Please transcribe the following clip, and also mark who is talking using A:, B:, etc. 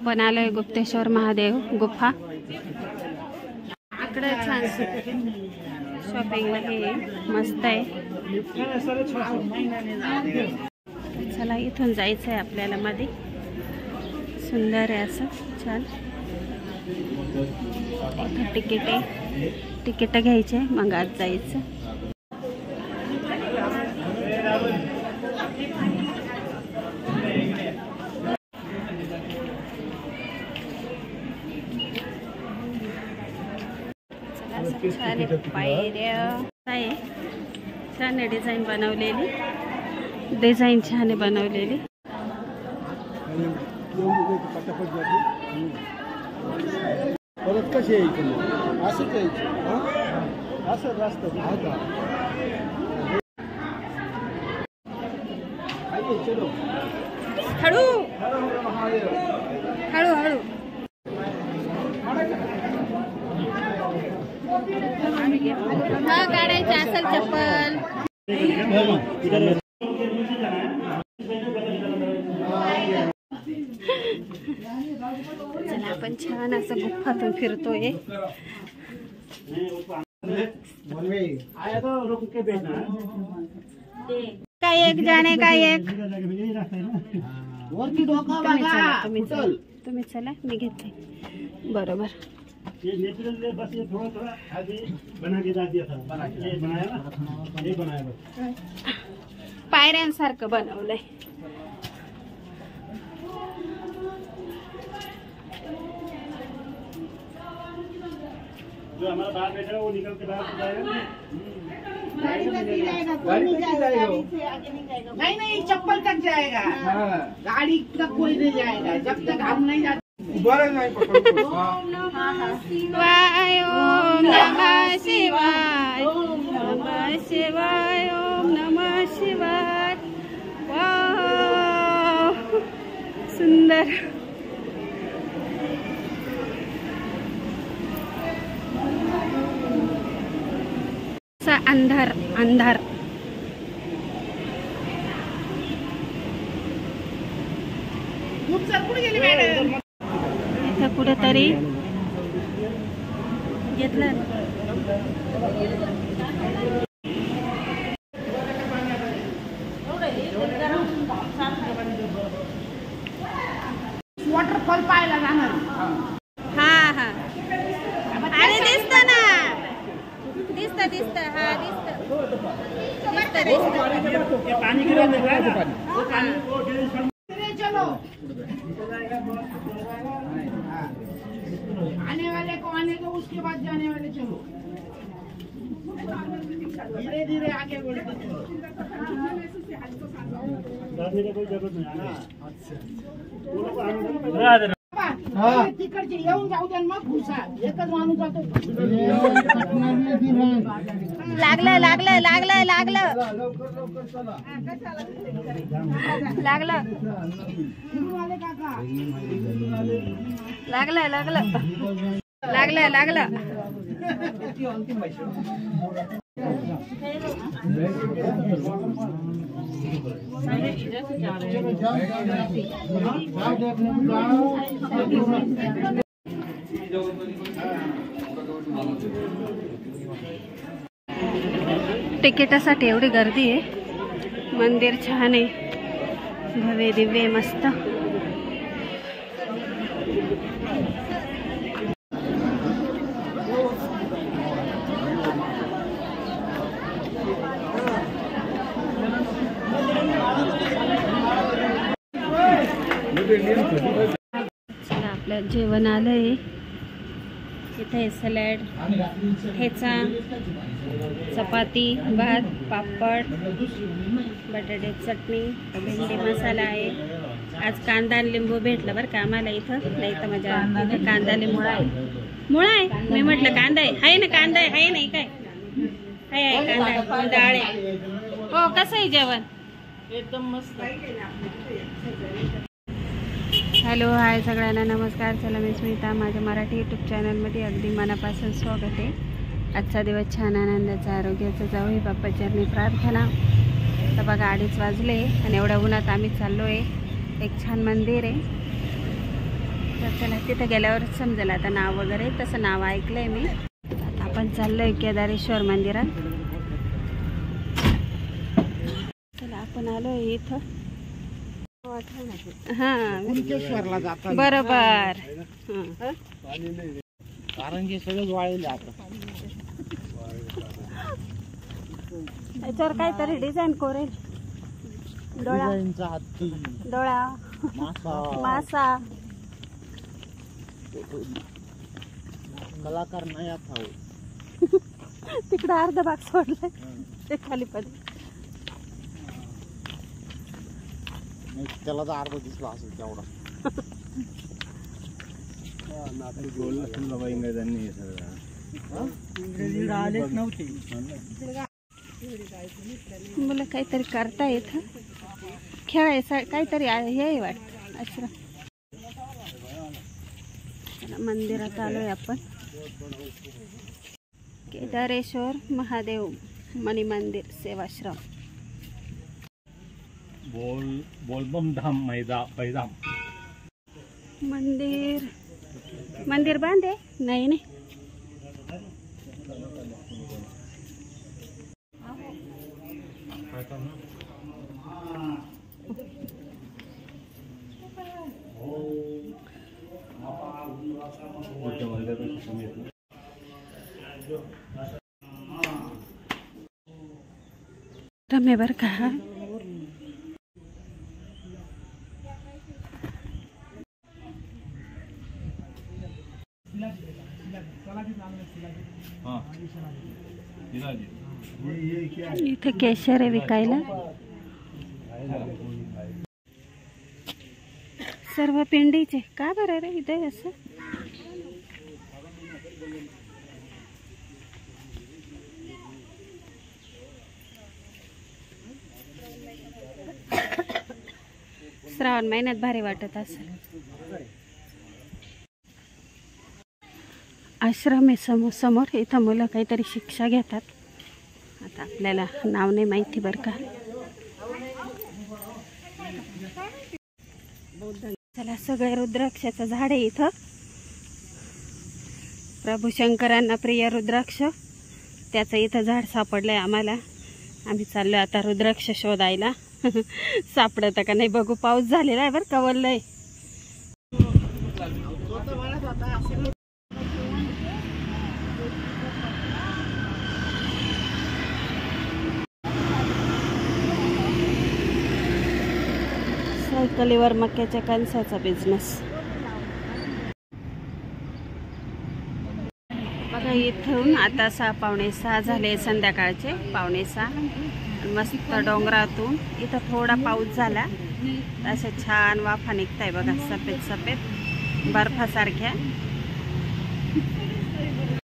A: आपण आलोय गुप्तेश्वर महादेव गुफा। इकडे छान शॉपिंग हे मस्त आहे। चला इथून जायचं आहे आपल्याला मध्ये। सुंदर आहे असं छान। तिकीट घ्यायचे मग आज जायचं। छान पायऱ्या आहे, छान डिझाईन बनवलेली, डिझाईन छान आहे बनवलेली।
B: परत कशी यायची असंच यायची असं रस्ता
A: हळू हळू हळू हा काढायचं असेल चप्पल। चला आपण छान असं गुफातून फिरतोय। काय एक जाणे काय एक तुम्ही चला मी घेते बरोबर।
C: ये नेचुरल बस ये थोड़ा थोड़ा आगे बना के डाल दिया था, ये बनाया ना, ये बनाया बस
A: पायऱ्यांसारखं बनवलंय।
C: जो हमारा बाहर बैठा है वो निकल के बाहर जाएगा।
D: नहीं नहीं चप्पल तक जाएगा, गाड़ी तक कोई नहीं जाएगा जब तक हम नहीं जाते।
A: ओम नमः शिवाय, ओम नमः शिवाय, ओम नमः शिवाय, ओम नमः शिवाय। वाह सुंदर। सा अंधार अंधार इथं कुठेतरी घेतलं।
D: वॉटरफॉल पाहायला जाणार।
A: हा हा अरे दिसत ना, दिसत दिसत हा दिसत दिसत
C: पानी गिरा है वो पानी वो
D: चलो आने वाले को आने दो, उसके बाद जाने वाले चलो। धीरे धीरे आगे बढ़ते चलो।
C: कोई जरूरत नहीं
D: तिकडचे येऊन जाऊ द्या मग घुसा, एकच माणूस जातो।
A: लागलं लागलं लागलं लागलं लागलं लागलं लागलं लागलं लागलं। तिकिटासाठी एवढी गर्दी आहे। मंदिर छान आहे, भव्य दिव्य मस्त। चला आपलं जेवण आलंय। इथे सॅलड, ठेचा, चपाती, भात, पापड, बटाटे चटणी, भेंडी मसाला आहे। आज कांदा आणि लिंबू भेटलं बरं का आम्हाला इथं, नाही तर माझ्या इथे कांदा लिंबू आहे। मुळा आहे, मी म्हटलं कांदा आहे ना, कांदा आहे नाही काय आहे कांदा, डाळ आहे। हो कसं आहे जेवण?
D: एकदम मस्त।
A: हॅलो हाय सगळ्यांना नमस्कार। चला मी स्मिता, माझ्या मराठी यूट्यूब चॅनलमध्ये अगदी मनापासून स्वागत आहे। आजचा दिवस छान आनंदाचा आरोग्याचा जाऊ ही बाप्पाचरणी प्रार्थना। तर बघा 2:30 वाजले आणि एवढ्या उन्हात आम्ही चाललो आहे। एक छान मंदिर आहे, तर चला तिथे गेल्यावर समजेल आता नाव वगैरे. तसं नाव ऐकलंय मी. आता आपण चाललोय केदारेश्वर मंदिरात. चला आपण आलोय इथं. हा
D: कुणकेश्वरला जातात.
A: बरोबर.
D: कारण की सगळंच वाळेल आता.
A: याच्यावर काहीतरी डिझाईन कोरेल. डोळा,
B: डिझाईनचा हत्ती,
A: डोळा, मासा.
B: कलाकार नाही आता.
A: तिकडं अर्धा भाग सोडलाय ते खाली पण.
B: त्याला तर अर्धा दिसला असेल तेवढा. आलेच नव्हते.
A: मुलं काहीतरी करता येत. खेळायचं काहीतरी हे वाटत. आश्रम. मंदिरात आलोय आपण. केदारेश्वर महादेव मणी मंदिर सेवाश्रम.
C: बोलबम धाम पैदाम.
A: मंदिर बांधे नाही नाही. रमे बर का. इथे केशर आहे विकायला. सर्व पिंडीचे. का बरं रे इथे असं. श्रावण महिन्यात भारी वाटत असेल. आश्रम आहे समोर. इथं मुलं काहीतरी शिक्षा घेतात. आता आपल्याला नाव नाही माहिती बरं का. चला सगळे रुद्राक्षाचं झाड आहे इथं. प्रभू शंकरांना प्रिय रुद्राक्ष. त्याचं इथं झाड सापडलंय आम्हाला. आम्ही चाललोय आता रुद्राक्ष शोधायला. सापडत का नाही बघू. पाऊस झालेला आहे बरं का. वल्लय. सायकलीवर मक्याच्या कणसाचा बिझनेस. बघा इथून आता 6:45 झाले संध्याकाळचे. 5:45. मस्त डोंगरातून इथं थोडा पाऊस झाला. अशा छान वाफा निघताय बघा. सफेद सफेद बर्फासारख्या.